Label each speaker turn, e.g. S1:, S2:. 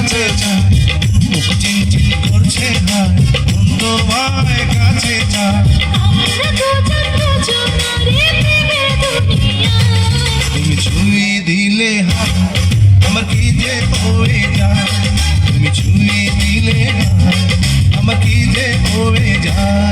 S1: কাছে যায় মুখ চিনচিন করছে না তোমায় কাছে যায় তুমি ছুঁয়ে দিলে হাত আমার কি যে হয়ে যায় তুমি ছুঁয়ে দিলে হাত আমার কি যে হয়ে যায়